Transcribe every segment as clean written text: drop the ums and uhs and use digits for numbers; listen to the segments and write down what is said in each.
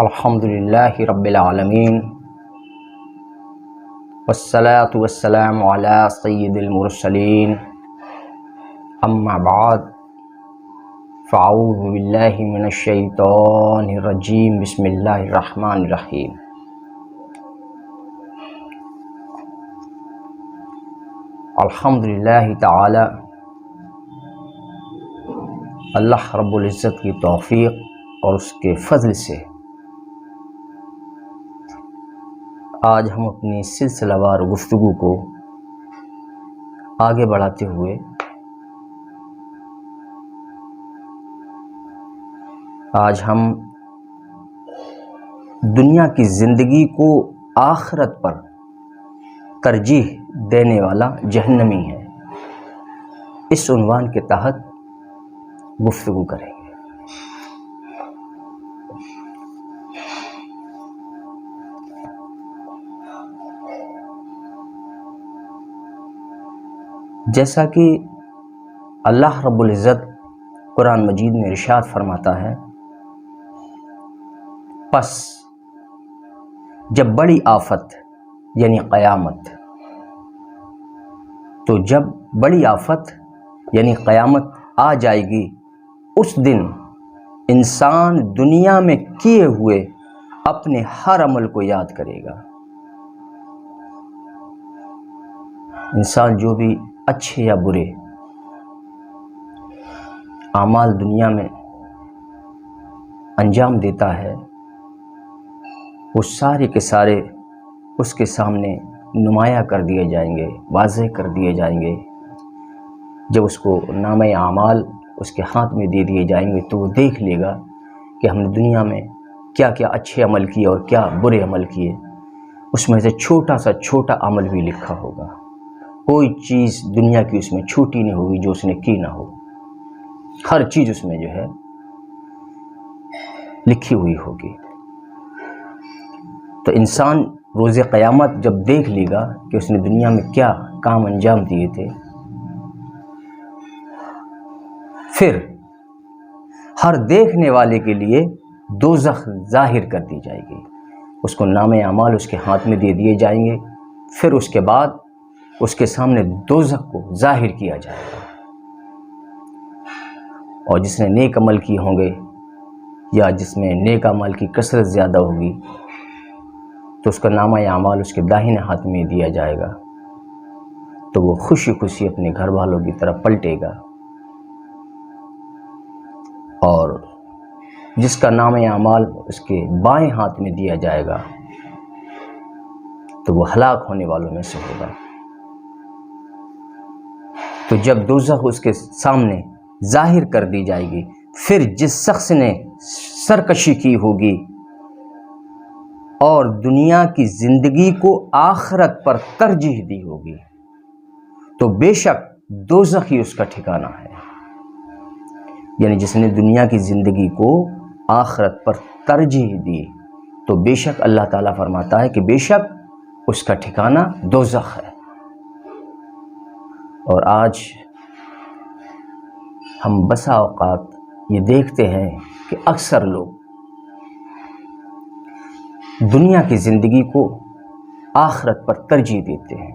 الحمدللہ رب العالمین والصلاة والسلام علی سید المرسلین اما بعد فاعوذ باللہ من الشیطان الرجیم بسم اللہ الرحمن الرحیم۔ الحمدللہ تعالی اللہ رب العزت کی توفیق اور اس کے فضل سے آج ہم اپنی سلسلہ وار گفتگو کو آگے بڑھاتے ہوئے آج ہم دنیا کی زندگی کو آخرت پر ترجیح دینے والا جہنمی ہے، اس عنوان کے تحت گفتگو کریں گے۔ جیسا کہ اللہ رب العزت قرآن مجید میں ارشاد فرماتا ہے، پس جب بڑی آفت یعنی قیامت، تو جب بڑی آفت یعنی قیامت آ جائے گی، اس دن انسان دنیا میں کیے ہوئے اپنے ہر عمل کو یاد کرے گا۔ انسان جو بھی اچھے یا برے اعمال دنیا میں انجام دیتا ہے، وہ سارے کے سارے اس کے سامنے نمایاں کر دیے جائیں گے، واضح کر دیے جائیں گے۔ جب اس کو نامہ اعمال اس کے ہاتھ میں دے دیے جائیں گے تو وہ دیکھ لے گا کہ ہم نے دنیا میں کیا کیا اچھے عمل کیے اور کیا برے عمل کیے۔ اس میں سے چھوٹا سا چھوٹا عمل بھی لکھا ہوگا، کوئی چیز دنیا کی اس میں چھوٹی نہیں ہوگی جو اس نے کی نہ ہو، ہر چیز اس میں جو ہے لکھی ہوئی ہوگی۔ تو انسان روز قیامت جب دیکھ لے گا کہ اس نے دنیا میں کیا کام انجام دیے تھے، پھر ہر دیکھنے والے کے لیے دوزخ ظاہر کر دی جائے گی، اس کو نامہ اعمال اس کے ہاتھ میں دے دیے جائیں گے، پھر اس کے بعد اس کے سامنے دوزخ کو ظاہر کیا جائے گا۔ اور جس نے نیک عمل کیے ہوں گے یا جس میں نیک عمل کی کثرت زیادہ ہوگی تو اس کا نامہ اعمال اس کے داہنے ہاتھ میں دیا جائے گا، تو وہ خوشی خوشی اپنے گھر والوں کی طرف پلٹے گا۔ اور جس کا نامہ اعمال اس کے بائیں ہاتھ میں دیا جائے گا تو وہ ہلاک ہونے والوں میں سے ہوگا۔ تو جب دوزخ اس کے سامنے ظاہر کر دی جائے گی، پھر جس شخص نے سرکشی کی ہوگی اور دنیا کی زندگی کو آخرت پر ترجیح دی ہوگی تو بے شک دوزخ ہی اس کا ٹھکانہ ہے۔ یعنی جس نے دنیا کی زندگی کو آخرت پر ترجیح دی تو بے شک اللہ تعالیٰ فرماتا ہے کہ بے شک اس کا ٹھکانہ دوزخ ہے۔ اور آج ہم بسا اوقات یہ دیکھتے ہیں کہ اکثر لوگ دنیا کی زندگی کو آخرت پر ترجیح دیتے ہیں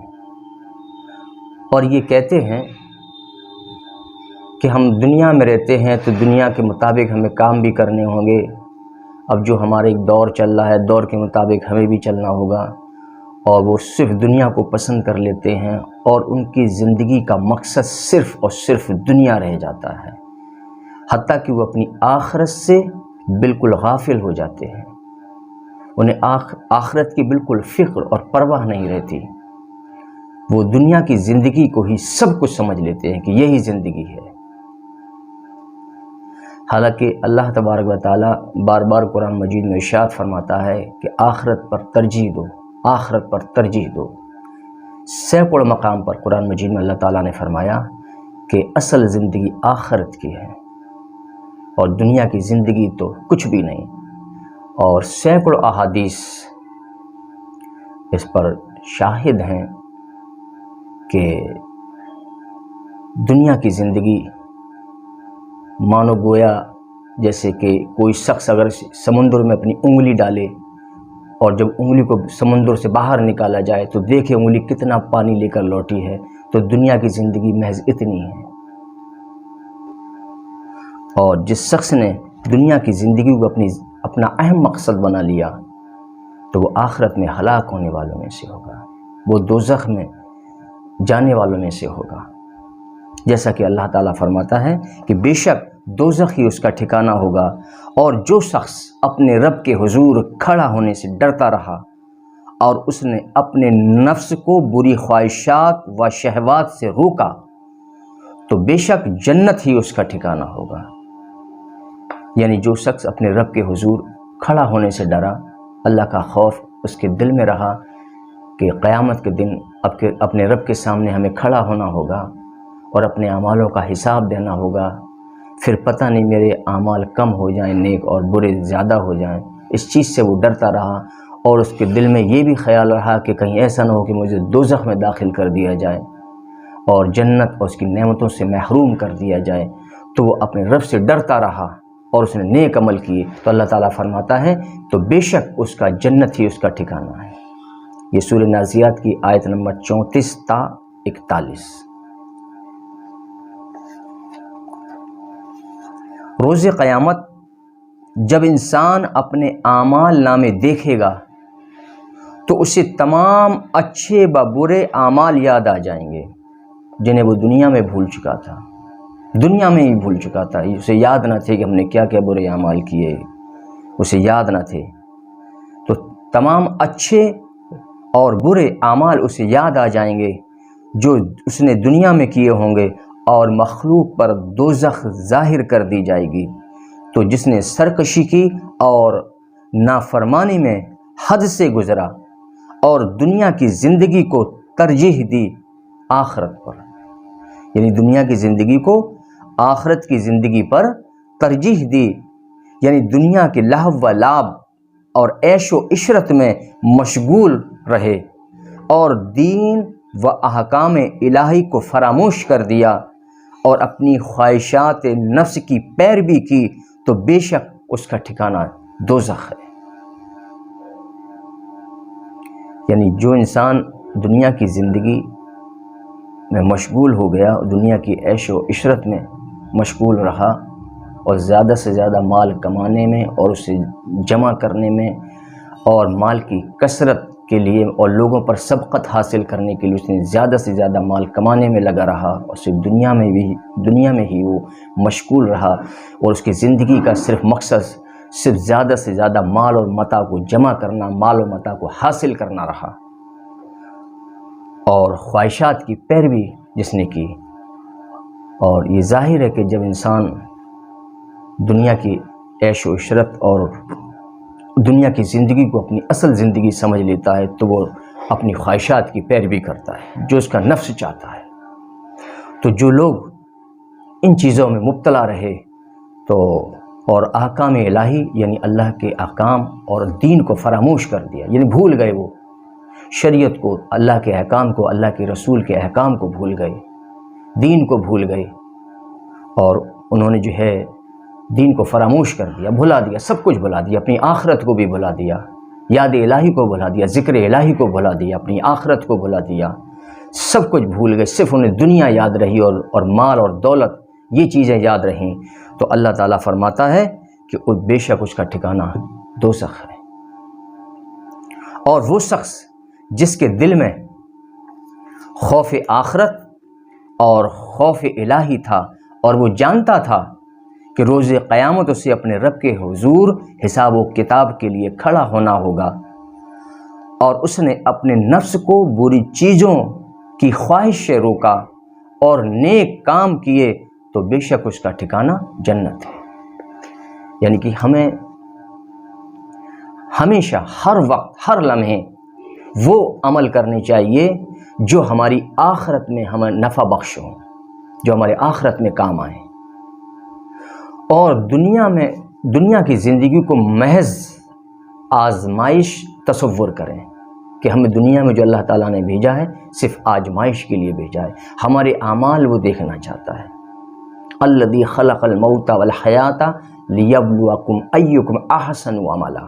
اور یہ کہتے ہیں کہ ہم دنیا میں رہتے ہیں تو دنیا کے مطابق ہمیں کام بھی کرنے ہوں گے، اب جو ہمارا ایک دور چل رہا ہے دور کے مطابق ہمیں بھی چلنا ہوگا، اور وہ صرف دنیا کو پسند کر لیتے ہیں اور ان کی زندگی کا مقصد صرف اور صرف دنیا رہ جاتا ہے، حتیٰ کہ وہ اپنی آخرت سے بالکل غافل ہو جاتے ہیں، انہیں آخرت کی بالکل فکر اور پرواہ نہیں رہتی، وہ دنیا کی زندگی کو ہی سب کچھ سمجھ لیتے ہیں کہ یہی زندگی ہے۔ حالانکہ اللہ تبارک و تعالیٰ بار بار قرآن مجید میں ارشاد فرماتا ہے کہ آخرت پر ترجیح دو، آخرت پر ترجیح دو۔ سینکڑوں مقام پر قرآن مجید میں اللہ تعالیٰ نے فرمایا کہ اصل زندگی آخرت کی ہے اور دنیا کی زندگی تو کچھ بھی نہیں، اور سینکڑوں احادیث اس پر شاہد ہیں کہ دنیا کی زندگی مانو گویا جیسے کہ کوئی شخص اگر سمندر میں اپنی انگلی ڈالے اور جب انگلی کو سمندر سے باہر نکالا جائے تو دیکھے انگلی کتنا پانی لے کر لوٹی ہے، تو دنیا کی زندگی محض اتنی ہے۔ اور جس شخص نے دنیا کی زندگی کو اپنا اہم مقصد بنا لیا تو وہ آخرت میں ہلاک ہونے والوں میں سے ہوگا، وہ دوزخ میں جانے والوں میں سے ہوگا۔ جیسا کہ اللہ تعالیٰ فرماتا ہے کہ بے شک دوزخ ہی اس کا ٹھکانہ ہوگا، اور جو شخص اپنے رب کے حضور کھڑا ہونے سے ڈرتا رہا اور اس نے اپنے نفس کو بری خواہشات و شہوات سے روکا تو بے شک جنت ہی اس کا ٹھکانہ ہوگا۔ یعنی جو شخص اپنے رب کے حضور کھڑا ہونے سے ڈرا، اللہ کا خوف اس کے دل میں رہا کہ قیامت کے دن اپنے رب کے سامنے ہمیں کھڑا ہونا ہوگا اور اپنے اعمالوں کا حساب دینا ہوگا، پھر پتہ نہیں میرے اعمال کم ہو جائیں نیک اور برے زیادہ ہو جائیں، اس چیز سے وہ ڈرتا رہا، اور اس کے دل میں یہ بھی خیال رہا کہ کہیں ایسا نہ ہو کہ مجھے دوزخ میں داخل کر دیا جائے اور جنت اور اس کی نعمتوں سے محروم کر دیا جائے، تو وہ اپنے رب سے ڈرتا رہا اور اس نے نیک عمل کیے، تو اللہ تعالیٰ فرماتا ہے تو بے شک اس کا جنت ہی اس کا ٹھکانہ ہے۔ یہ سورہ نازعات کی آیت نمبر 34 تا 41۔ روز قیامت جب انسان اپنے اعمال نامے دیکھے گا تو اسے تمام اچھے و برے اعمال یاد آ جائیں گے جنہیں وہ دنیا میں بھول چکا تھا، دنیا میں ہی بھول چکا تھا، اسے یاد نہ تھے کہ ہم نے کیا کیا برے اعمال کیے، اسے یاد نہ تھے، تو تمام اچھے اور برے اعمال اسے یاد آ جائیں گے جو اس نے دنیا میں کیے ہوں گے، اور مخلوق پر دوزخ ظاہر کر دی جائے گی۔ تو جس نے سرکشی کی اور نافرمانی میں حد سے گزرا اور دنیا کی زندگی کو ترجیح دی آخرت پر، یعنی دنیا کی زندگی کو آخرت کی زندگی پر ترجیح دی، یعنی دنیا کے لہو و لعب اور عیش و عشرت میں مشغول رہے اور دین و احکام الہی کو فراموش کر دیا اور اپنی خواہشات نفس کی پیروی کی، تو بے شک اس کا ٹھکانہ دوزخ ہے۔ یعنی جو انسان دنیا کی زندگی میں مشغول ہو گیا، دنیا کی عیش و عشرت میں مشغول رہا اور زیادہ سے زیادہ مال کمانے میں اور اسے جمع کرنے میں اور مال کی کثرت کے لیے اور لوگوں پر سبقت حاصل کرنے کے لیے اس نے زیادہ سے زیادہ مال کمانے میں لگا رہا اور صرف دنیا میں ہی وہ مشغول رہا، اور اس کی زندگی کا صرف مقصد صرف زیادہ سے زیادہ مال اور متاع کو جمع کرنا، مال و متاع کو حاصل کرنا رہا، اور خواہشات کی پیروی جس نے کی۔ اور یہ ظاہر ہے کہ جب انسان دنیا کی عیش و عشرت اور دنیا کی زندگی کو اپنی اصل زندگی سمجھ لیتا ہے تو وہ اپنی خواہشات کی پیروی کرتا ہے جو اس کا نفس چاہتا ہے۔ تو جو لوگ ان چیزوں میں مبتلا رہے تو اور احکام الہی یعنی اللہ کے احکام اور دین کو فراموش کر دیا، یعنی بھول گئے، وہ شریعت کو، اللہ کے احکام کو، اللہ کے رسول کے احکام کو بھول گئے، دین کو بھول گئے، اور انہوں نے جو ہے دین کو فراموش کر دیا، بھلا دیا، سب کچھ بھلا دیا، اپنی آخرت کو بھی بھلا دیا، یاد الہی کو بھلا دیا، ذکر الہی کو بھلا دیا، اپنی آخرت کو بھلا دیا، سب کچھ بھول گئے، صرف انہیں دنیا یاد رہی اور مال اور دولت، یہ چیزیں یاد رہیں۔ تو اللہ تعالیٰ فرماتا ہے کہ بے شک اس کا ٹھکانہ دوزخ ہے۔ اور وہ شخص جس کے دل میں خوف آخرت اور خوف الہی تھا اور وہ جانتا تھا کہ روز قیامت اسے اپنے رب کے حضور حساب و کتاب کے لیے کھڑا ہونا ہوگا، اور اس نے اپنے نفس کو بری چیزوں کی خواہش سے روکا اور نیک کام کیے، تو بے شک اس کا ٹھکانہ جنت ہے۔ یعنی کہ ہمیں ہمیشہ، ہر وقت، ہر لمحے وہ عمل کرنے چاہیے جو ہماری آخرت میں ہمیں نفع بخش ہوں، جو ہمارے آخرت میں کام آئیں، اور دنیا کی زندگی کو محض آزمائش تصور کریں کہ ہمیں دنیا میں جو اللہ تعالیٰ نے بھیجا ہے صرف آزمائش کے لیے بھیجا ہے، ہمارے اعمال وہ دیکھنا چاہتا ہے۔ الذی خلق الموت والحیات لیبلوکم ایکم احسن عملا،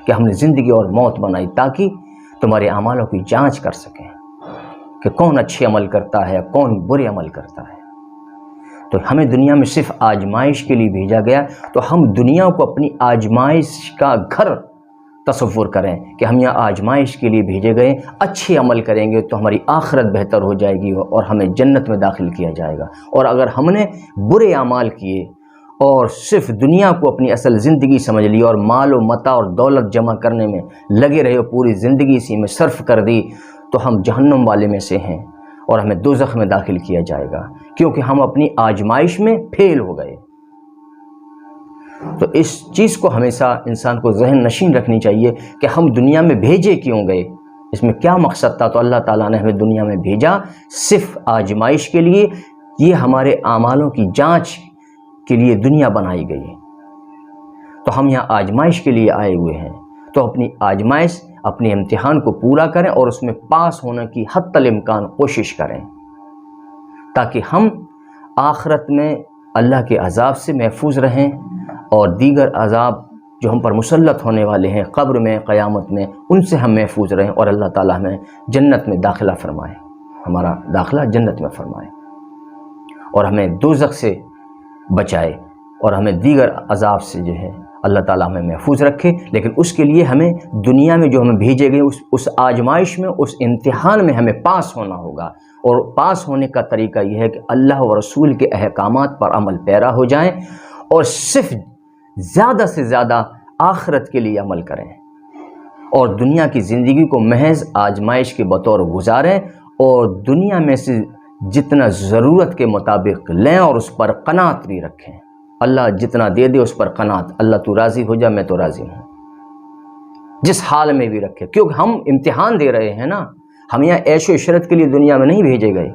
کہ ہم نے زندگی اور موت بنائی تاکہ تمہارے اعمالوں کی جانچ کر سکیں کہ کون اچھے عمل کرتا ہے، کون برے عمل کرتا ہے۔ تو ہمیں دنیا میں صرف آزمائش کے لیے بھیجا گیا، تو ہم دنیا کو اپنی آزمائش کا گھر تصور کریں کہ ہم یہاں آزمائش کے لیے بھیجے گئے، اچھے عمل کریں گے تو ہماری آخرت بہتر ہو جائے گی اور ہمیں جنت میں داخل کیا جائے گا، اور اگر ہم نے برے اعمال کیے اور صرف دنیا کو اپنی اصل زندگی سمجھ لی اور مال و متاع اور دولت جمع کرنے میں لگے رہے اور پوری زندگی اسی میں صرف کر دی، تو ہم جہنم والے میں سے ہیں اور ہمیں دوزخ میں داخل کیا جائے گا، کیونکہ ہم اپنی آزمائش میں فیل ہو گئے۔ تو اس چیز کو ہمیشہ انسان کو ذہن نشین رکھنی چاہیے کہ ہم دنیا میں بھیجے کیوں گئے، اس میں کیا مقصد تھا۔ تو اللہ تعالیٰ نے ہمیں دنیا میں بھیجا صرف آزمائش کے لیے، یہ ہمارے اعمالوں کی جانچ کے لیے دنیا بنائی گئی، تو ہم یہاں آزمائش کے لیے آئے ہوئے ہیں، تو اپنی آزمائش، اپنے امتحان کو پورا کریں اور اس میں پاس ہونے کی حتی الامکان کوشش کریں، تاکہ ہم آخرت میں اللہ کے عذاب سے محفوظ رہیں اور دیگر عذاب جو ہم پر مسلط ہونے والے ہیں قبر میں، قیامت میں، ان سے ہم محفوظ رہیں اور اللہ تعالیٰ ہمیں جنت میں داخلہ فرمائے، ہمارا داخلہ جنت میں فرمائے اور ہمیں دوزخ سے بچائے اور ہمیں دیگر عذاب سے جو ہے اللہ تعالیٰ ہمیں محفوظ رکھے۔ لیکن اس کے لیے ہمیں دنیا میں جو ہمیں بھیجے گئے اس آزمائش میں، اس امتحان میں ہمیں پاس ہونا ہوگا، اور پاس ہونے کا طریقہ یہ ہے کہ اللہ و رسول کے احکامات پر عمل پیرا ہو جائیں اور صرف زیادہ سے زیادہ آخرت کے لیے عمل کریں اور دنیا کی زندگی کو محض آزمائش کے بطور گزاریں اور دنیا میں سے جتنا ضرورت کے مطابق لیں اور اس پر قناعت بھی رکھیں۔ اللہ جتنا دے دے اس پر قناعت، اللہ تو راضی ہو جا، میں تو راضی ہوں، جس حال میں بھی رکھے، کیونکہ ہم امتحان دے رہے ہیں نا، ہم یہاں عیش و عشرت کے لیے دنیا میں نہیں بھیجے گئے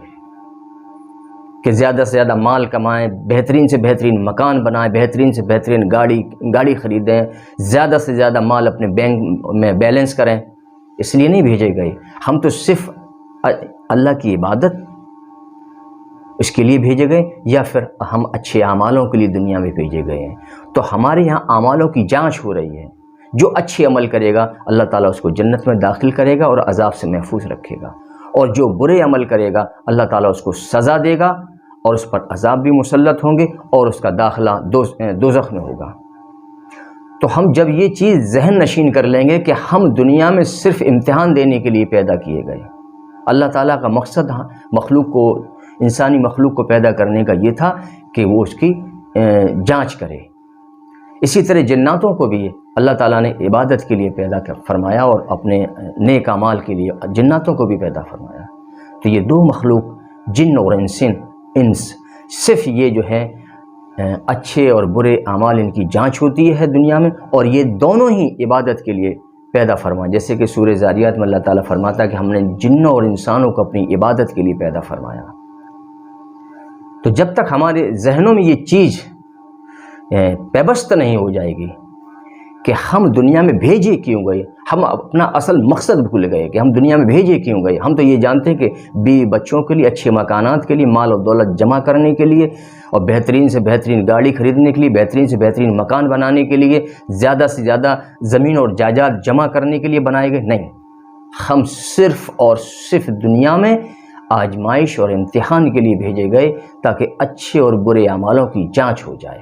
کہ زیادہ سے زیادہ مال کمائیں، بہترین سے بہترین مکان بنائیں، بہترین سے بہترین گاڑی خریدیں، زیادہ سے زیادہ مال اپنے بینک میں بیلنس کریں، اس لیے نہیں بھیجے گئے۔ ہم تو صرف اللہ کی عبادت اس کے لیے بھیجے گئے، یا پھر ہم اچھے اعمالوں کے لیے دنیا میں بھیجے گئے ہیں۔ تو ہمارے یہاں اعمالوں کی جانچ ہو رہی ہے، جو اچھے عمل کرے گا اللہ تعالیٰ اس کو جنت میں داخل کرے گا اور عذاب سے محفوظ رکھے گا، اور جو برے عمل کرے گا اللہ تعالیٰ اس کو سزا دے گا اور اس پر عذاب بھی مسلط ہوں گے اور اس کا داخلہ دوزخ میں ہوگا۔ تو ہم جب یہ چیز ذہن نشین کر لیں گے کہ ہم دنیا میں صرف امتحان دینے کے لیے پیدا کیے گئے، اللہ تعالیٰ کا مقصد انسانی مخلوق کو پیدا کرنے کا یہ تھا کہ وہ اس کی جانچ کرے۔ اسی طرح جناتوں کو بھی اللہ تعالیٰ نے عبادت کے لیے پیدا فرمایا اور اپنے نیک اعمال کے لیے جناتوں کو بھی پیدا فرمایا۔ تو یہ دو مخلوق جن اور انس صرف یہ جو ہے اچھے اور برے اعمال ان کی جانچ ہوتی ہے دنیا میں، اور یہ دونوں ہی عبادت کے لیے پیدا فرمایا، جیسے کہ سورہ ذاریات میں اللہ تعالیٰ فرماتا ہے کہ ہم نے جنوں اور انسانوں کو اپنی عبادت کے لیے پیدا فرمایا۔ تو جب تک ہمارے ذہنوں میں یہ چیز پیوست نہیں ہو جائے گی کہ ہم دنیا میں بھیجے کیوں گئے، ہم اپنا اصل مقصد بھول گئے کہ ہم دنیا میں بھیجے کیوں گئے۔ ہم تو یہ جانتے ہیں کہ بیوی بچوں کے لیے، اچھے مکانات کے لیے، مال و دولت جمع کرنے کے لیے، اور بہترین سے بہترین گاڑی خریدنے کے لیے، بہترین سے بہترین مکان بنانے کے لیے، زیادہ سے زیادہ زمین اور جائیداد جمع کرنے کے لیے بنائے گئے۔ نہیں، ہم صرف اور صرف دنیا میں آزمائش اور امتحان کے لیے بھیجے گئے تاکہ اچھے اور برے اعمالوں کی جانچ ہو جائے،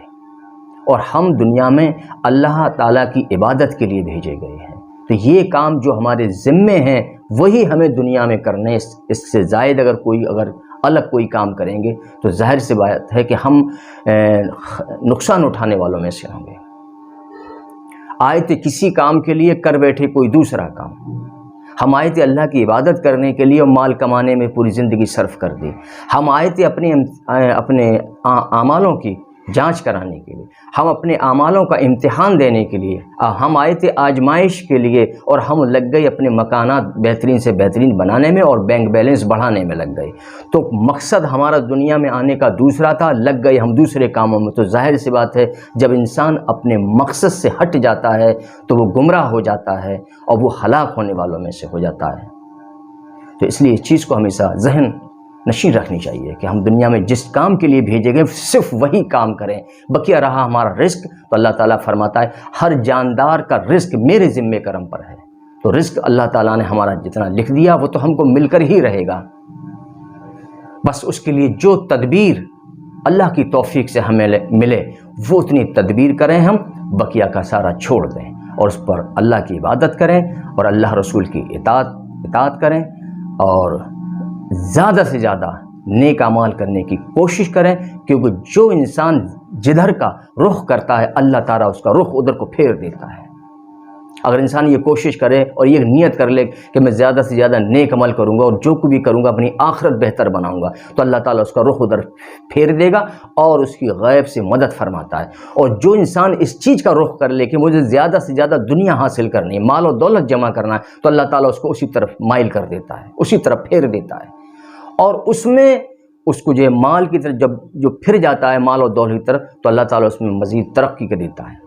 اور ہم دنیا میں اللہ تعالیٰ کی عبادت کے لیے بھیجے گئے ہیں۔ تو یہ کام جو ہمارے ذمے ہیں وہی ہمیں دنیا میں کرنے، اس سے زائد اگر الگ کوئی کام کریں گے تو ظاہر سی بات ہے کہ ہم نقصان اٹھانے والوں میں سے ہوں گے۔ آئے تھے کسی کام کے لیے، کر بیٹھے کوئی دوسرا کام۔ ہم آئے تھے اللہ کی عبادت کرنے کے لیے اور مال کمانے میں پوری زندگی صرف کر دی۔ ہم آئے تھے اپنے اعمالوں کی جانچ کرانے کے لیے، ہم اپنے اعمالوں کا امتحان دینے کے لیے، ہم آئے تھے آزمائش کے لیے، اور ہم لگ گئے اپنے مکانات بہترین سے بہترین بنانے میں اور بینک بیلنس بڑھانے میں لگ گئے۔ تو مقصد ہمارا دنیا میں آنے کا دوسرا تھا، لگ گئے ہم دوسرے کاموں میں۔ تو ظاہر سی بات ہے جب انسان اپنے مقصد سے ہٹ جاتا ہے تو وہ گمراہ ہو جاتا ہے اور وہ ہلاک ہونے والوں میں سے ہو جاتا ہے۔ تو اس لیے اس چیز کو ہمیشہ ذہن نشین رکھنی چاہیے کہ ہم دنیا میں جس کام کے لیے بھیجے گئے صرف وہی کام کریں. بقیہ رہا ہمارا رزق تو اللہ تعالیٰ فرماتا ہے ہر جاندار کا رزق میرے ذمہ کرم پر ہے. تو رزق اللہ تعالیٰ نے ہمارا جتنا لکھ دیا وہ تو ہم کو مل کر ہی رہے گا. بس اس کے لیے جو تدبیر اللہ کی توفیق سے ہمیں ملے وہ اتنی تدبیر کریں ہم، بقیہ کا سارا چھوڑ دیں اور اس پر اللہ کی عبادت کریں اور اللہ رسول کی اطاعت کریں اور زیادہ سے زیادہ نیک اعمال کرنے کی کوشش کریں، کیونکہ جو انسان جدھر کا رخ کرتا ہے اللہ تعالیٰ اس کا رخ ادھر کو پھیر دیتا ہے. اگر انسان یہ کوشش کرے اور یہ نیت کر لے کہ میں زیادہ سے زیادہ نیک عمل کروں گا اور جو کچھ بھی کروں گا اپنی آخرت بہتر بناؤں گا، تو اللہ تعالیٰ اس کا رخ ادھر پھیر دے گا اور اس کی غیب سے مدد فرماتا ہے. اور جو انسان اس چیز کا رخ کر لے کہ مجھے زیادہ سے زیادہ دنیا حاصل کرنی ہے، مال و دولت جمع کرنا ہے، تو اللہ تعالیٰ اس کو اسی طرف مائل کر دیتا ہے، اسی طرف پھیر دیتا ہے. اور اس میں اس کو جو مال کی طرف جو پھر جاتا ہے مال و دولت کی طرف، تو اللہ تعالیٰ اس میں مزید ترقی کر دیتا ہے.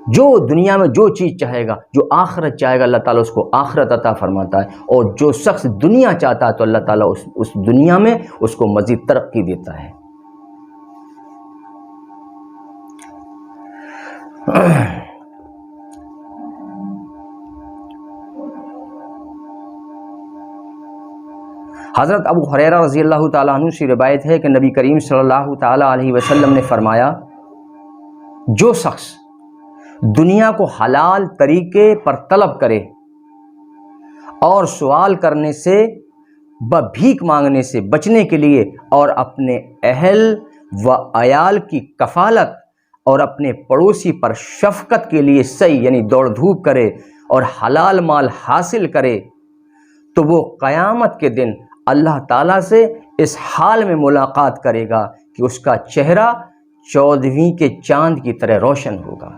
جو دنیا میں جو چیز چاہے گا، جو آخرت چاہے گا، اللہ تعالیٰ اس کو آخرت عطا فرماتا ہے. اور جو شخص دنیا چاہتا ہے تو اللہ تعالیٰ اس دنیا میں اس کو مزید ترقی دیتا ہے. حضرت ابو ہریرہ رضی اللہ تعالیٰ عنہ سے روایت ہے کہ نبی کریم صلی اللہ تعالیٰ علیہ وسلم نے فرمایا، جو شخص دنیا کو حلال طریقے پر طلب کرے اور سوال کرنے سے بھیک مانگنے سے بچنے کے لیے اور اپنے اہل و عیال کی کفالت اور اپنے پڑوسی پر شفقت کے لیے سعی یعنی دوڑ دھوپ کرے اور حلال مال حاصل کرے، تو وہ قیامت کے دن اللہ تعالیٰ سے اس حال میں ملاقات کرے گا کہ اس کا چہرہ 14ویں کے چاند کی طرح روشن ہوگا.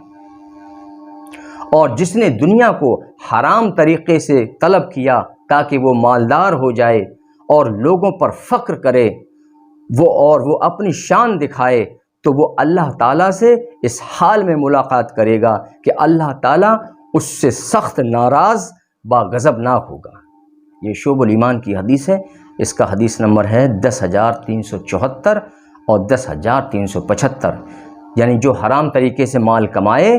اور جس نے دنیا کو حرام طریقے سے طلب کیا تاکہ وہ مالدار ہو جائے اور لوگوں پر فخر کرے وہ اپنی شان دکھائے، تو وہ اللہ تعالیٰ سے اس حال میں ملاقات کرے گا کہ اللہ تعالیٰ اس سے سخت ناراض با غضبناک ہوگا. یہ شعب الایمان کی حدیث ہے. اس کا حدیث نمبر ہے 10,374 اور 10,375. یعنی جو حرام طریقے سے مال کمائے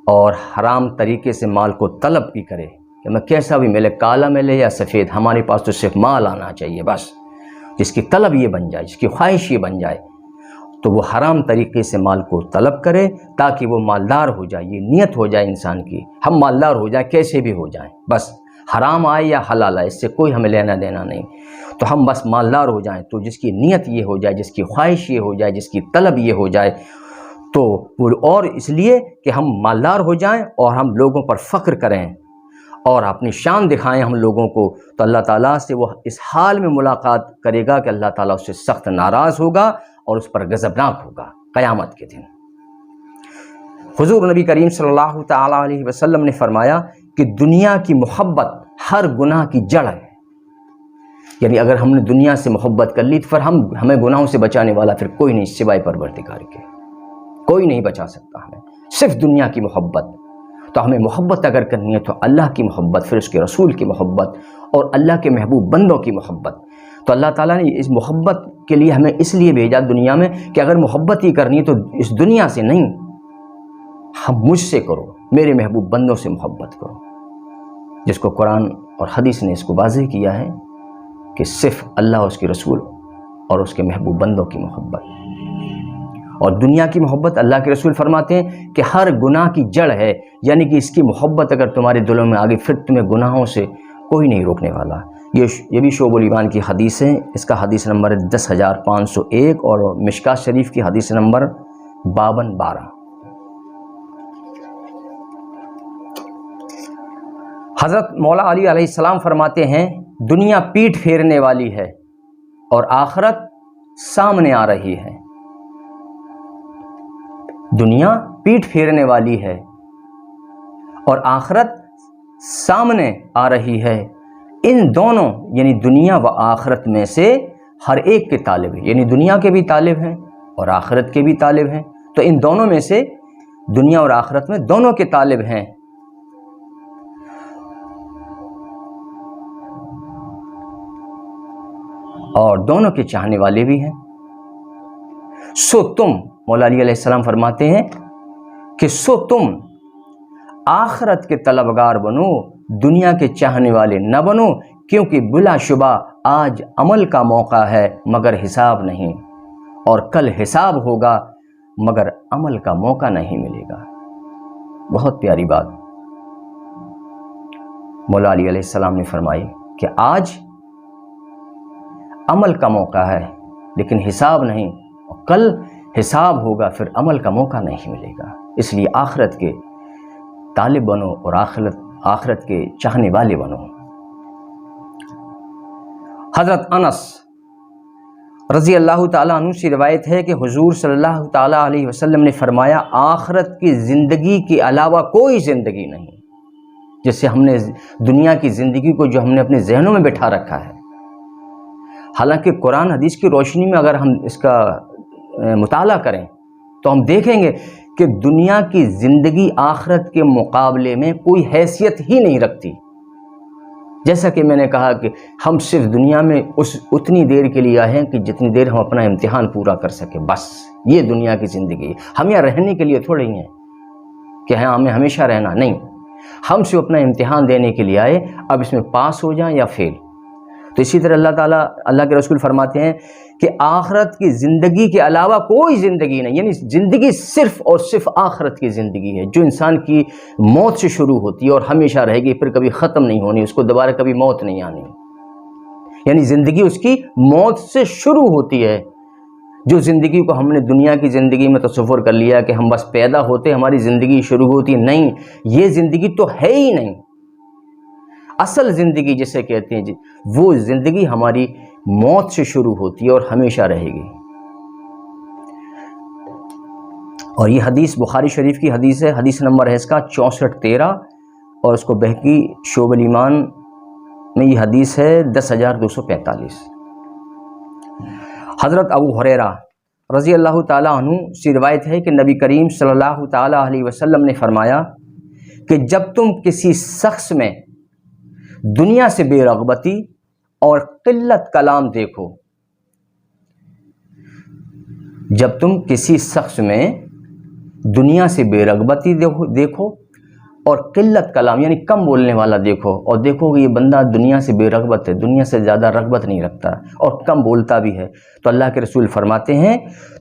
اور حرام طریقے سے مال کو طلب بھی کرے کہ میں کیسا بھی ملے، کالا ملے یا سفید، ہمارے پاس تو صرف مال آنا چاہیے بس، جس کی طلب یہ بن جائے، جس کی خواہش یہ بن جائے، تو وہ حرام طریقے سے مال کو طلب کرے تاکہ وہ مالدار ہو جائے. یہ نیت ہو جائے انسان کی، ہم مالدار ہو جائیں کیسے بھی ہو جائیں، بس حرام آئے یا حلال آئے اس سے کوئی ہمیں لینا دینا نہیں، تو ہم بس مالدار ہو جائیں. تو جس کی نیت یہ ہو جائے، جس کی خواہش یہ ہو جائے، جس کی طلب یہ ہو جائے، تو اور اس لیے کہ ہم مالدار ہو جائیں اور ہم لوگوں پر فخر کریں اور اپنی شان دکھائیں ہم لوگوں کو، تو اللہ تعالیٰ سے وہ اس حال میں ملاقات کرے گا کہ اللہ تعالیٰ اس سے سخت ناراض ہوگا اور اس پر غضبناک ہوگا قیامت کے دن. حضور نبی کریم صلی اللہ تعالیٰ علیہ وسلم نے فرمایا کہ دنیا کی محبت ہر گناہ کی جڑ ہے. یعنی اگر ہم نے دنیا سے محبت کر لی تو پھر ہمیں گناہوں سے بچانے والا پھر کوئی نہیں سوائے پروردگار کے، کوئی نہیں بچا سکتا ہمیں، صرف دنیا کی محبت. تو ہمیں محبت اگر کرنی ہے تو اللہ کی محبت، پھر اس کے رسول کی محبت اور اللہ کے محبوب بندوں کی محبت. تو اللہ تعالیٰ نے اس محبت کے لیے ہمیں اس لیے بھیجا دنیا میں کہ اگر محبت ہی کرنی ہے تو اس دنیا سے نہیں، ہم مجھ سے کرو، میرے محبوب بندوں سے محبت کرو، جس کو قرآن اور حدیث نے اس کو واضح کیا ہے کہ صرف اللہ، اس کے رسول اور اس کے محبوب بندوں کی محبت. اور دنیا کی محبت اللہ کے رسول فرماتے ہیں کہ ہر گناہ کی جڑ ہے، یعنی کہ اس کی محبت اگر تمہارے دلوں میں آگے پھر تمہیں گناہوں سے کوئی نہیں روکنے والا. یہ بھی شعب الایمان کی حدیث ہے. اس کا حدیث نمبر 10,501 اور مشکات شریف کی حدیث نمبر 5212. حضرت مولا علی علیہ السلام فرماتے ہیں دنیا پیٹھ پھیرنے والی ہے اور آخرت سامنے آ رہی ہے. دنیا پیٹھ پھیرنے والی ہے اور آخرت سامنے آ رہی ہے. ان دونوں یعنی دنیا و آخرت میں سے ہر ایک کے طالب ہیں، یعنی دنیا کے بھی طالب ہیں اور آخرت کے بھی طالب ہیں. تو ان دونوں میں سے دنیا اور آخرت میں دونوں کے طالب ہیں. اور دونوں کے چاہنے والے بھی ہیں۔ سو تم، مولا علی علیہ السلام فرماتے ہیں کہ سو تم آخرت کے طلبگار بنو، دنیا کے چاہنے والے نہ بنو، کیونکہ بلا شبہ آج عمل کا موقع ہے مگر حساب نہیں، اور کل حساب ہوگا مگر عمل کا موقع نہیں ملے گا۔ بہت پیاری بات مولا علی علیہ السلام نے فرمائی کہ آج عمل کا موقع ہے لیکن حساب نہیں، اور کل حساب ہوگا پھر عمل کا موقع نہیں ملے گا۔ اس لیے آخرت کے طالب بنو اور آخرت کے چاہنے والے بنو۔ حضرت انس رضی اللہ تعالیٰ عنہ سے روایت ہے کہ حضور صلی اللہ تعالیٰ علیہ وسلم نے فرمایا، آخرت کی زندگی کے علاوہ کوئی زندگی نہیں۔ جس سے ہم نے دنیا کی زندگی کو جو ہم نے اپنے ذہنوں میں بٹھا رکھا ہے، حالانکہ قرآن حدیث کی روشنی میں اگر ہم اس کا مطالعہ کریں تو ہم دیکھیں گے کہ دنیا کی زندگی آخرت کے مقابلے میں کوئی حیثیت ہی نہیں رکھتی۔ جیسا کہ میں نے کہا کہ ہم صرف دنیا میں اتنی دیر کے لیے آئے ہیں کہ جتنی دیر ہم اپنا امتحان پورا کر سکیں، بس یہ دنیا کی زندگی۔ ہم یہاں رہنے کے لیے تھوڑے ہی ہیں کہ ہاں ہمیں ہمیشہ رہنا، نہیں، ہم صرف اپنا امتحان دینے کے لیے آئے، اب اس میں پاس ہو جائیں یا فیل۔ تو اسی طرح اللہ کے رسول فرماتے ہیں کہ آخرت کی زندگی کے علاوہ کوئی زندگی نہیں، یعنی زندگی صرف اور صرف آخرت کی زندگی ہے، جو انسان کی موت سے شروع ہوتی ہے اور ہمیشہ رہے گی، پھر کبھی ختم نہیں ہونی، اس کو دوبارہ کبھی موت نہیں آنی۔ یعنی زندگی اس کی موت سے شروع ہوتی ہے۔ جو زندگی کو ہم نے دنیا کی زندگی میں تصور کر لیا کہ ہم بس پیدا ہوتے ہماری زندگی شروع ہوتی، نہیں، یہ زندگی تو ہے ہی نہیں۔ اصل زندگی جسے کہتے ہیں وہ زندگی ہماری موت سے شروع ہوتی ہے اور ہمیشہ رہے گی۔ اور یہ حدیث بخاری شریف کی حدیث ہے، حدیث نمبر ہے اس کا 6413، اور اس کو بہقی شعب الایمان میں یہ حدیث ہے 10245۔ حضرت ابو ہریرہ رضی اللہ تعالیٰ عنہ سے روایت ہے کہ نبی کریم صلی اللہ تعالیٰ علیہ وسلم نے فرمایا کہ جب تم کسی شخص میں دنیا سے بے رغبتی اور قلت کلام دیکھو، جب تم کسی شخص میں دنیا سے بے رغبتی دیکھو اور قلت کلام یعنی کم بولنے والا دیکھو، اور دیکھو کہ یہ بندہ دنیا سے بے رغبت ہے، دنیا سے زیادہ رغبت نہیں رکھتا اور کم بولتا بھی ہے، تو اللہ کے رسول فرماتے ہیں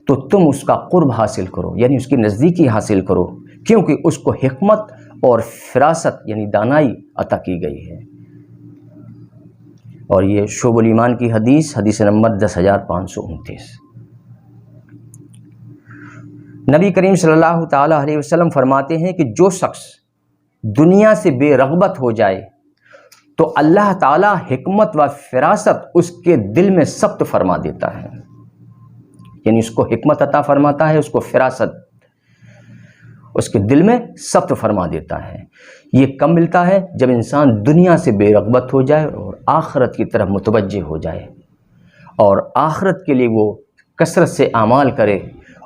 تو تم اس کا قرب حاصل کرو، یعنی اس کی نزدیکی حاصل کرو، کیونکہ اس کو حکمت اور فراست یعنی دانائی عطا کی گئی ہے۔ اور یہ شعب الایمان کی حدیث نمبر 10529۔ نبی کریم صلی اللہ تعالیٰ علیہ وسلم فرماتے ہیں کہ جو شخص دنیا سے بے رغبت ہو جائے تو اللہ تعالیٰ حکمت و فراست اس کے دل میں ثبت فرما دیتا ہے، یعنی اس کو حکمت عطا فرماتا ہے، اس کو فراست اس کے دل میں ثبت فرما دیتا ہے۔ یہ کم ملتا ہے جب انسان دنیا سے بے رغبت ہو جائے اور آخرت کی طرف متوجہ ہو جائے، اور آخرت کے لیے وہ کثرت سے اعمال کرے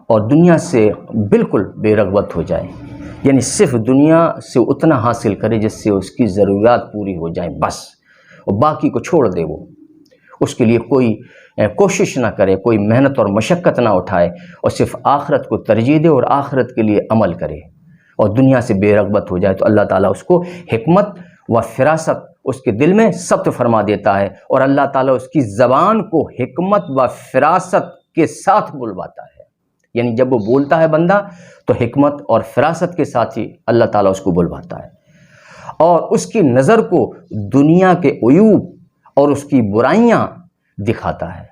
اور دنیا سے بالکل بے رغبت ہو جائے، یعنی صرف دنیا سے اتنا حاصل کرے جس سے اس کی ضروریات پوری ہو جائیں بس، اور باقی کو چھوڑ دے، وہ اس کے لیے کوئی کوشش نہ کرے، کوئی محنت اور مشقت نہ اٹھائے، اور صرف آخرت کو ترجیح دے اور آخرت کے لیے عمل کرے اور دنیا سے بے رغبت ہو جائے، تو اللہ تعالیٰ اس کو حکمت و فراست اس کے دل میں ثبت فرما دیتا ہے، اور اللہ تعالیٰ اس کی زبان کو حکمت و فراست کے ساتھ بلواتا ہے، یعنی جب وہ بولتا ہے بندہ تو حکمت اور فراست کے ساتھ ہی اللہ تعالیٰ اس کو بلواتا ہے، اور اس کی نظر کو دنیا کے عیوب اور اس کی برائیاں دکھاتا ہے۔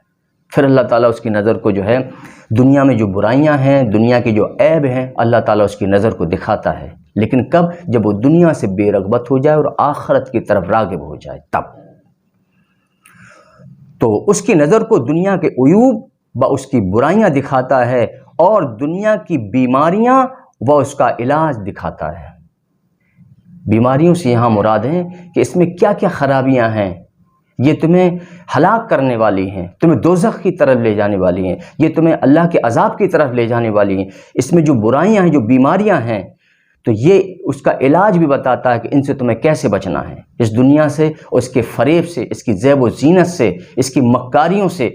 پھر اللہ تعالیٰ اس کی نظر کو جو ہے دنیا میں جو برائیاں ہیں، دنیا کے جو عیب ہیں، اللہ تعالیٰ اس کی نظر کو دکھاتا ہے، لیکن کب؟ جب وہ دنیا سے بے رغبت ہو جائے اور آخرت کی طرف راغب ہو جائے، تب تو اس کی نظر کو دنیا کے عیوب و اس کی برائیاں دکھاتا ہے، اور دنیا کی بیماریاں و اس کا علاج دکھاتا ہے۔ بیماریوں سے یہاں مراد ہیں کہ اس میں کیا کیا خرابیاں ہیں، یہ تمہیں ہلاک کرنے والی ہیں، تمہیں دوزخ کی طرف لے جانے والی ہیں، یہ تمہیں اللہ کے عذاب کی طرف لے جانے والی ہیں، اس میں جو برائیاں ہیں، جو بیماریاں ہیں، تو یہ اس کا علاج بھی بتاتا ہے کہ ان سے تمہیں کیسے بچنا ہے، اس دنیا سے، اس کے فریب سے، اس کی زیب و زینت سے، اس کی مکاریوں سے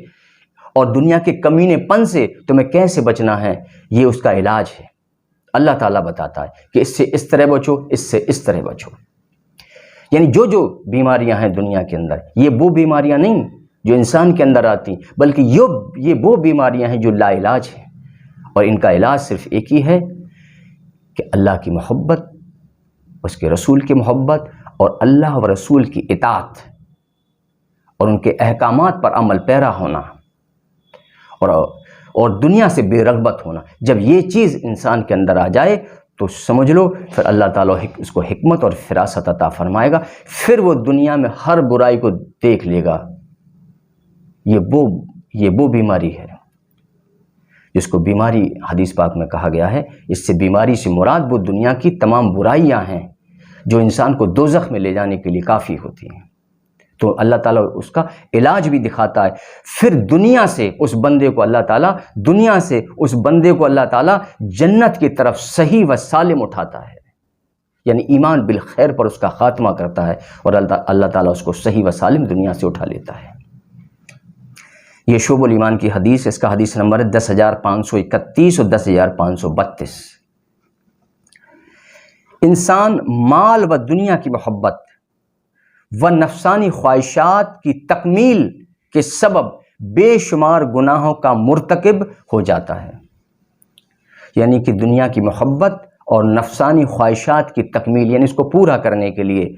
اور دنیا کے کمینے پن سے تمہیں کیسے بچنا ہے، یہ اس کا علاج ہے۔ اللہ تعالیٰ بتاتا ہے کہ اس سے اس طرح بچو، اس سے اس طرح بچو۔ یعنی جو بیماریاں ہیں دنیا کے اندر، یہ وہ بیماریاں نہیں جو انسان کے اندر آتی، بلکہ یہ وہ بیماریاں ہیں جو لا علاج ہیں، اور ان کا علاج صرف ایک ہی ہے کہ اللہ کی محبت، اس کے رسول کی محبت اور اللہ و رسول کی اطاعت اور ان کے احکامات پر عمل پیرا ہونا اور دنیا سے بے رغبت ہونا۔ جب یہ چیز انسان کے اندر آ جائے تو سمجھ لو پھر اللہ تعالیٰ اس کو حکمت اور فراست عطا فرمائے گا، پھر وہ دنیا میں ہر برائی کو دیکھ لے گا۔ یہ وہ بیماری ہے جس کو بیماری حدیث پاک میں کہا گیا ہے۔ اس سے بیماری سے مراد وہ دنیا کی تمام برائیاں ہیں جو انسان کو دوزخ میں لے جانے کے لیے کافی ہوتی ہیں۔ تو اللہ تعالیٰ اس کا علاج بھی دکھاتا ہے۔ پھر دنیا سے اس بندے کو اللہ تعالیٰ جنت کی طرف صحیح و سالم اٹھاتا ہے، یعنی ایمان بالخیر پر اس کا خاتمہ کرتا ہے اور اللہ تعالیٰ اس کو صحیح و سالم دنیا سے اٹھا لیتا ہے۔ یہ شعب الایمان کی حدیث، اس کا حدیث نمبر ہے 10,531 اور 10,532۔ انسان مال و دنیا کی محبت و نفسانی خواہشات کی تکمیل کے سبب بے شمار گناہوں کا مرتکب ہو جاتا ہے۔ یعنی کہ دنیا کی محبت اور نفسانی خواہشات کی تکمیل، یعنی اس کو پورا کرنے کے لیے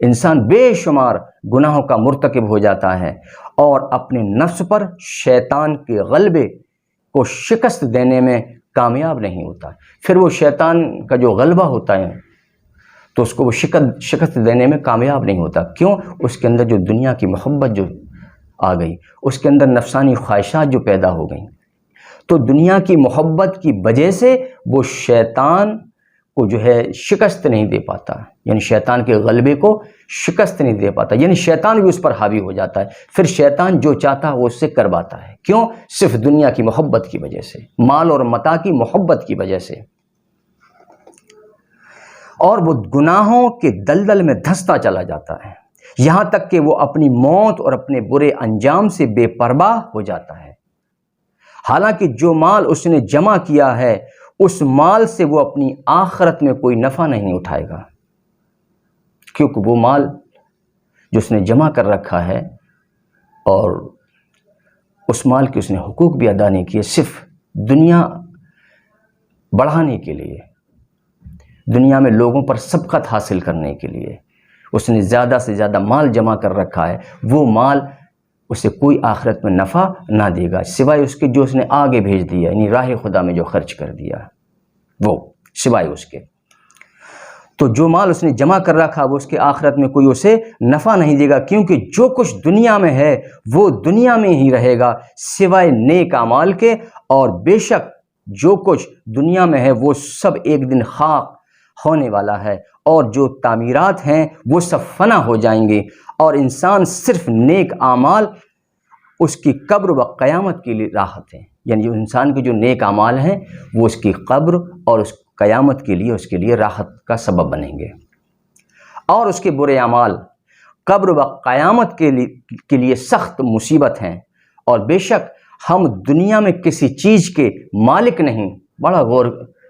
انسان بے شمار گناہوں کا مرتکب ہو جاتا ہے اور اپنے نفس پر شیطان کے غلبے کو شکست دینے میں کامیاب نہیں ہوتا۔ پھر وہ شیطان کا جو غلبہ ہوتا ہے تو اس کو وہ شکست دینے میں کامیاب نہیں ہوتا۔ کیوں؟ اس کے اندر جو دنیا کی محبت جو آ گئی، اس کے اندر نفسانی خواہشات جو پیدا ہو گئیں، تو دنیا کی محبت کی وجہ سے وہ شیطان کو جو ہے شکست نہیں دے پاتا، یعنی شیطان کے غلبے کو شکست نہیں دے پاتا، یعنی شیطان بھی اس پر حاوی ہو جاتا ہے۔ پھر شیطان جو چاہتا ہے وہ اس سے کرواتا ہے۔ کیوں؟ صرف دنیا کی محبت کی وجہ سے، مال اور متاع کی محبت کی وجہ سے، اور وہ گناہوں کے دلدل میں دھنستا چلا جاتا ہے، یہاں تک کہ وہ اپنی موت اور اپنے برے انجام سے بے پرواہ ہو جاتا ہے۔ حالانکہ جو مال اس نے جمع کیا ہے، اس مال سے وہ اپنی آخرت میں کوئی نفع نہیں اٹھائے گا، کیونکہ وہ مال جو اس نے جمع کر رکھا ہے اور اس مال کے اس نے حقوق بھی ادا نہیں کیے، صرف دنیا بڑھانے کے لیے، دنیا میں لوگوں پر سبقت حاصل کرنے کے لیے اس نے زیادہ سے زیادہ مال جمع کر رکھا ہے۔ وہ مال اسے کوئی آخرت میں نفع نہ دے گا سوائے اس کے جو اس نے آگے بھیج دیا، یعنی راہ خدا میں جو خرچ کر دیا، وہ سوائے اس کے۔ تو جو مال اس نے جمع کر رکھا وہ اس کے آخرت میں کوئی اسے نفع نہیں دے گا، کیونکہ جو کچھ دنیا میں ہے وہ دنیا میں ہی رہے گا سوائے نیک اعمال کے، اور بے شک جو کچھ دنیا میں ہے وہ سب ایک دن خاک ہونے والا ہے، اور جو تعمیرات ہیں وہ سب فنا ہو جائیں گے، اور انسان صرف نیک اعمال اس کی قبر و قیامت کے لیے راحت ہیں، یعنی جو انسان کے جو نیک اعمال ہیں وہ اس کی قبر اور اس قیامت کے لیے اس کے لیے راحت کا سبب بنیں گے، اور اس کے برے اعمال قبر و قیامت کے لیے سخت مصیبت ہیں۔ اور بے شک ہم دنیا میں کسی چیز کے مالک نہیں، بڑا غور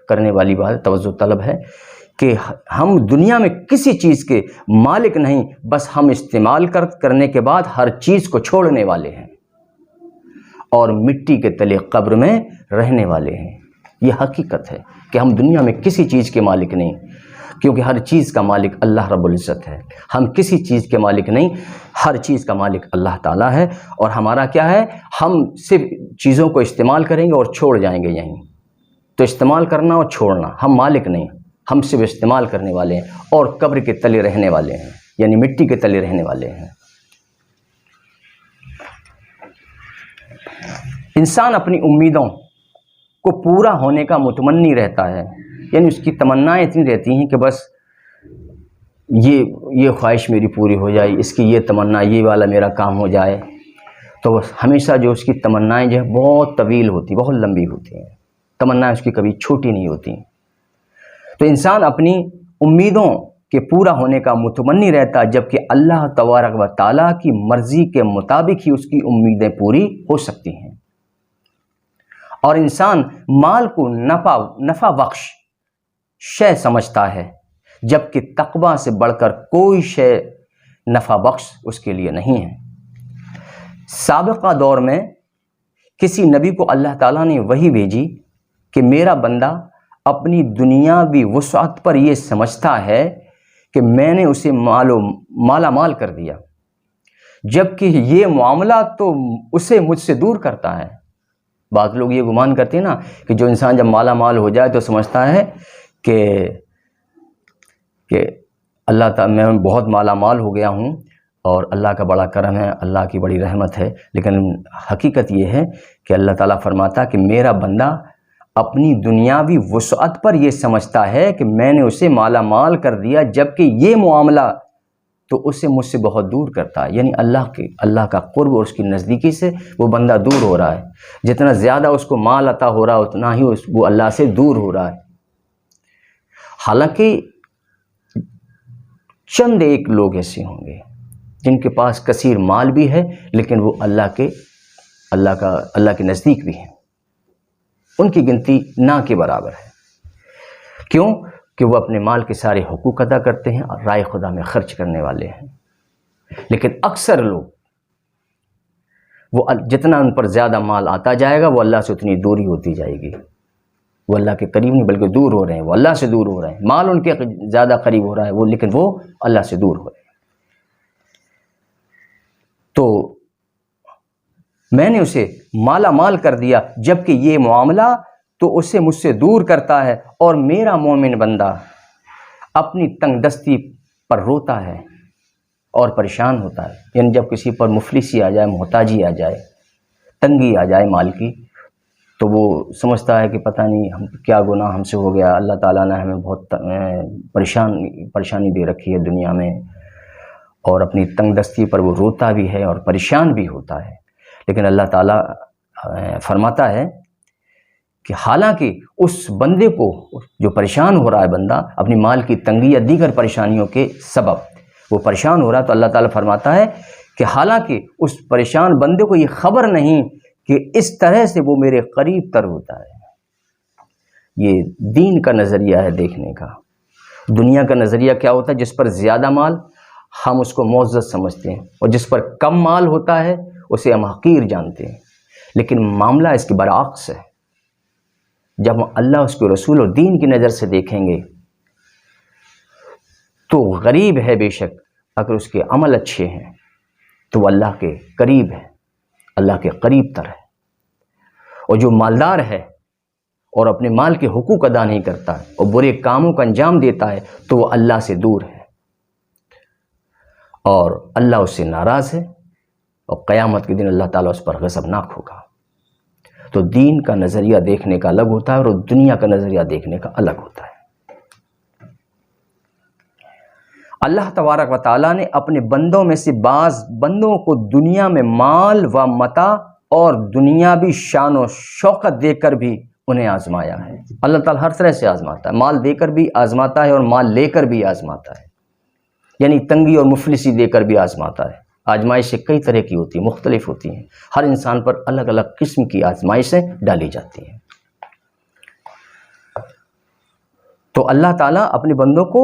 کرنے والی بات، توجہ طلب ہے کہ ہم دنیا میں کسی چیز کے مالک نہیں، بس ہم استعمال کرنے کے بعد ہر چیز کو چھوڑنے والے ہیں اور مٹی کے تلے قبر میں رہنے والے ہیں۔ یہ حقیقت ہے کہ ہم دنیا میں کسی چیز کے مالک نہیں، کیونکہ ہر چیز کا مالک اللہ رب العزت ہے۔ ہم کسی چیز کے مالک نہیں، ہر چیز کا مالک اللہ تعالیٰ ہے، اور ہمارا کیا ہے، ہم صرف چیزوں کو استعمال کریں گے اور چھوڑ جائیں گے یہیں۔ تو استعمال کرنا اور چھوڑنا، ہم مالک نہیں، ہم صرف استعمال کرنے والے ہیں اور قبر کے تلے رہنے والے ہیں، یعنی مٹی کے تلے رہنے والے ہیں۔ انسان اپنی امیدوں کو پورا ہونے کا متمنی رہتا ہے، یعنی اس کی تمنائیں اتنی رہتی ہیں کہ بس یہ خواہش میری پوری ہو جائے، اس کی یہ تمنا، یہ والا میرا کام ہو جائے۔ تو ہمیشہ جو اس کی تمنائیں جو ہے بہت طویل ہوتی، بہت لمبی ہوتی ہیں، تمنائیں اس کی کبھی چھوٹی نہیں ہوتی۔ تو انسان اپنی امیدوں کے پورا ہونے کا متمنی رہتا، جبکہ اللہ تبارک و تعالیٰ کی مرضی کے مطابق ہی اس کی امیدیں پوری ہو سکتی ہیں۔ اور انسان مال کو نفع بخش شے سمجھتا ہے، جبکہ تقویٰ سے بڑھ کر کوئی شے نفع بخش اس کے لیے نہیں ہے۔ سابقہ دور میں کسی نبی کو اللہ تعالیٰ نے وحی بھیجی کہ میرا بندہ اپنی دنیاوی وسعت پر یہ سمجھتا ہے کہ میں نے اسے مالا مال کر دیا، جبکہ یہ معاملہ تو اسے مجھ سے دور کرتا ہے۔ بعض لوگ یہ گمان کرتے ہیں نا کہ جو انسان جب مالا مال ہو جائے تو سمجھتا ہے کہ اللہ تعالیٰ میں بہت مالا مال ہو گیا ہوں اور اللہ کا بڑا کرم ہے، اللہ کی بڑی رحمت ہے۔ لیکن حقیقت یہ ہے کہ اللہ تعالیٰ فرماتا کہ میرا بندہ اپنی دنیاوی وسعت پر یہ سمجھتا ہے کہ میں نے اسے مالا مال کر دیا، جبکہ یہ معاملہ تو اسے مجھ سے بہت دور کرتا ہے۔ یعنی اللہ کا قرب اور اس کی نزدیکی سے وہ بندہ دور ہو رہا ہے۔ جتنا زیادہ اس کو مال عطا ہو رہا ہے اتنا ہی وہ اللہ سے دور ہو رہا ہے۔ حالانکہ چند ایک لوگ ایسے ہوں گے جن کے پاس کثیر مال بھی ہے، لیکن وہ اللہ کے نزدیک بھی ہیں، ان کی گنتی نہ کے برابر ہے۔ کیوں؟ کہ وہ اپنے مال کے سارے حقوق ادا کرتے ہیں اور رائے خدا میں خرچ کرنے والے ہیں۔ لیکن اکثر لوگ وہ جتنا ان پر زیادہ مال آتا جائے گا وہ اللہ سے اتنی دوری ہوتی جائے گی۔ وہ اللہ کے قریب نہیں بلکہ دور ہو رہے ہیں، وہ اللہ سے دور ہو رہے ہیں۔ مال ان کے زیادہ قریب ہو رہا ہے لیکن وہ اللہ سے دور ہو رہے ہیں۔ تو میں نے اسے مالا مال کر دیا، جبکہ یہ معاملہ تو اسے مجھ سے دور کرتا ہے، اور میرا مومن بندہ اپنی تنگ دستی پر روتا ہے اور پریشان ہوتا ہے۔ یعنی جب کسی پر مفلسی آ جائے، محتاجی آ جائے، تنگی آ جائے مال کی، تو وہ سمجھتا ہے کہ پتہ نہیں ہم کیا گناہ ہم سے ہو گیا، اللہ تعالیٰ نے ہمیں بہت پریشانی دے رکھی ہے دنیا میں، اور اپنی تنگ دستی پر وہ روتا بھی ہے اور پریشان بھی ہوتا ہے۔ لیکن اللہ تعالیٰ فرماتا ہے کہ حالانکہ اس بندے کو جو پریشان ہو رہا ہے، بندہ اپنی مال کی تنگی یا دیگر پریشانیوں کے سبب وہ پریشان ہو رہا ہے، تو اللہ تعالیٰ فرماتا ہے کہ حالانکہ اس پریشان بندے کو یہ خبر نہیں کہ اس طرح سے وہ میرے قریب تر ہوتا ہے۔ یہ دین کا نظریہ ہے دیکھنے کا۔ دنیا کا نظریہ کیا ہوتا ہے؟ جس پر زیادہ مال ہم اس کو معزز سمجھتے ہیں، اور جس پر کم مال ہوتا ہے اسے ہم حقیر جانتے ہیں۔ لیکن معاملہ اس کے برعکس ہے۔ جب ہم اللہ، اس کے رسول اور دین کی نظر سے دیکھیں گے تو غریب ہے بے شک، اگر اس کے عمل اچھے ہیں تو وہ اللہ کے قریب ہے، اللہ کے قریب تر ہے۔ اور جو مالدار ہے اور اپنے مال کے حقوق ادا نہیں کرتا ہے اور برے کاموں کا انجام دیتا ہے تو وہ اللہ سے دور ہے، اور اللہ اس سے ناراض ہے، اور قیامت کے دن اللہ تعالیٰ اس پر غضبناک ہوگا۔ تو دین کا نظریہ دیکھنے کا الگ ہوتا ہے اور دنیا کا نظریہ دیکھنے کا الگ ہوتا ہے۔ اللہ تبارک و تعالیٰ نے اپنے بندوں میں سے بعض بندوں کو دنیا میں مال و متاع اور دنیاوی شان و شوکت دے کر بھی انہیں آزمایا ہے۔ اللہ تعالیٰ ہر طرح سے آزماتا ہے، مال دے کر بھی آزماتا ہے اور مال لے کر بھی آزماتا ہے، یعنی تنگی اور مفلسی دے کر بھی آزماتا ہے۔ آزمائشیں کئی طرح کی ہوتی ہیں، مختلف ہوتی ہیں، ہر انسان پر الگ الگ قسم کی آزمائشیں ڈالی جاتی ہیں۔ تو اللہ تعالیٰ اپنے بندوں کو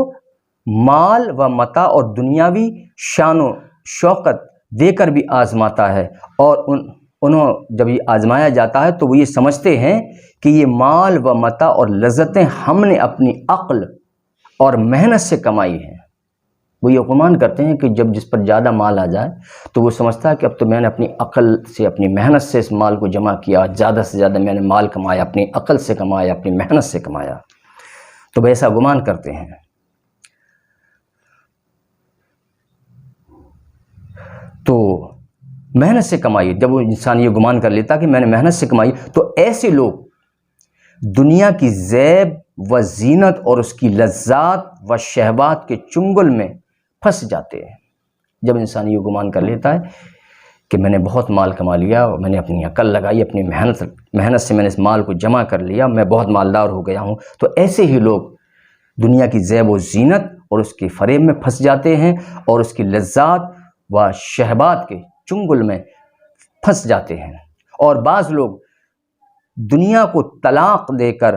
مال و متاع اور دنیاوی شان و شوکت دے کر بھی آزماتا ہے، اور انہوں جب یہ آزمایا جاتا ہے تو وہ یہ سمجھتے ہیں کہ یہ مال و متاع اور لذتیں ہم نے اپنی عقل اور محنت سے کمائی ہیں۔ وہ یہ گمان کرتے ہیں کہ جب جس پر زیادہ مال آ جائے تو وہ سمجھتا ہے کہ اب تو میں نے اپنی عقل سے، اپنی محنت سے اس مال کو جمع کیا، زیادہ سے زیادہ میں نے مال کمایا، اپنی عقل سے کمایا، اپنی محنت سے کمایا۔ تو وہ ایسا گمان کرتے ہیں۔ تو محنت سے کمائی، جب وہ انسان یہ گمان کر لیتا کہ میں نے محنت سے کمائی، تو ایسے لوگ دنیا کی زیب و زینت اور اس کی لذات و شہوات کے چنگل میں پھنس جاتے ہیں۔ جب انسان یہ گمان کر لیتا ہے کہ میں نے بہت مال کما لیا، میں نے اپنی عقل لگائی، اپنی محنت سے میں نے اس مال کو جمع کر لیا، میں بہت مالدار ہو گیا ہوں، تو ایسے ہی لوگ دنیا کی زیب و زینت اور اس کے فریب میں پھنس جاتے ہیں اور اس کی لذات و شہوات کے چنگل میں پھنس جاتے ہیں۔ اور بعض لوگ دنیا کو طلاق دے کر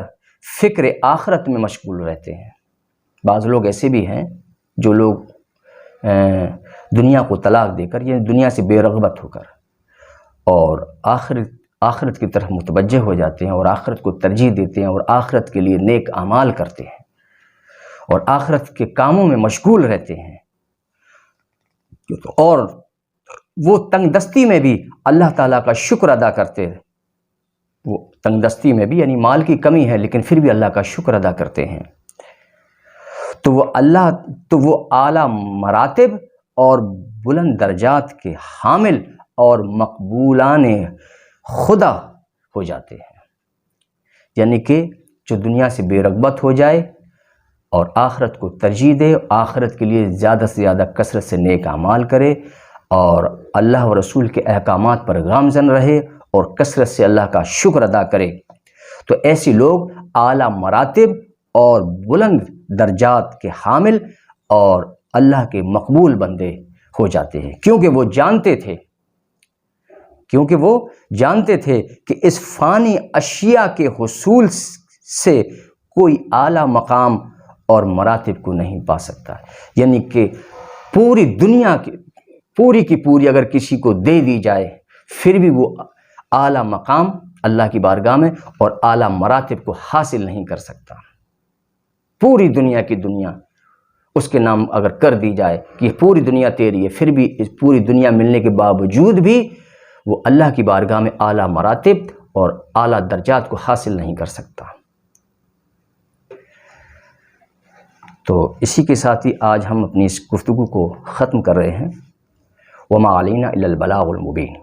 فکر آخرت میں مشغول رہتے ہیں۔ بعض لوگ ایسے بھی ہیں جو لوگ دنیا کو طلاق دے کر یعنی دنیا سے بے رغبت ہو کر اور آخرت کی طرف متوجہ ہو جاتے ہیں اور آخرت کو ترجیح دیتے ہیں اور آخرت کے لیے نیک اعمال کرتے ہیں اور آخرت کے کاموں میں مشغول رہتے ہیں، اور وہ تنگ دستی میں بھی اللہ تعالیٰ کا شکر ادا کرتے ہیں۔ وہ تنگ دستی میں بھی یعنی مال کی کمی ہے لیکن پھر بھی اللہ کا شکر ادا کرتے ہیں، تو وہ اعلیٰ مراتب اور بلند درجات کے حامل اور مقبولان خدا ہو جاتے ہیں۔ یعنی کہ جو دنیا سے بے رغبت ہو جائے اور آخرت کو ترجیح دے، آخرت کے لیے زیادہ سے زیادہ کثرت سے نیک اعمال کرے اور اللہ و رسول کے احکامات پر گامزن رہے اور کثرت سے اللہ کا شکر ادا کرے، تو ایسی لوگ اعلیٰ مراتب اور بلند درجات کے حامل اور اللہ کے مقبول بندے ہو جاتے ہیں، کیونکہ وہ جانتے تھے کہ اس فانی اشیاء کے حصول سے کوئی اعلیٰ مقام اور مراتب کو نہیں پا سکتا۔ یعنی کہ پوری دنیا کی پوری اگر کسی کو دے دی جائے پھر بھی وہ اعلیٰ مقام اللہ کی بارگاہ میں اور اعلیٰ مراتب کو حاصل نہیں کر سکتا۔ پوری دنیا کی دنیا اس کے نام اگر کر دی جائے کہ یہ پوری دنیا تیری ہے، پھر بھی اس پوری دنیا ملنے کے باوجود بھی وہ اللہ کی بارگاہ میں اعلیٰ مراتب اور اعلیٰ درجات کو حاصل نہیں کر سکتا۔ تو اسی کے ساتھ ہی آج ہم اپنی اس گفتگو کو ختم کر رہے ہیں۔ وما علینا الا البلاغ المبین۔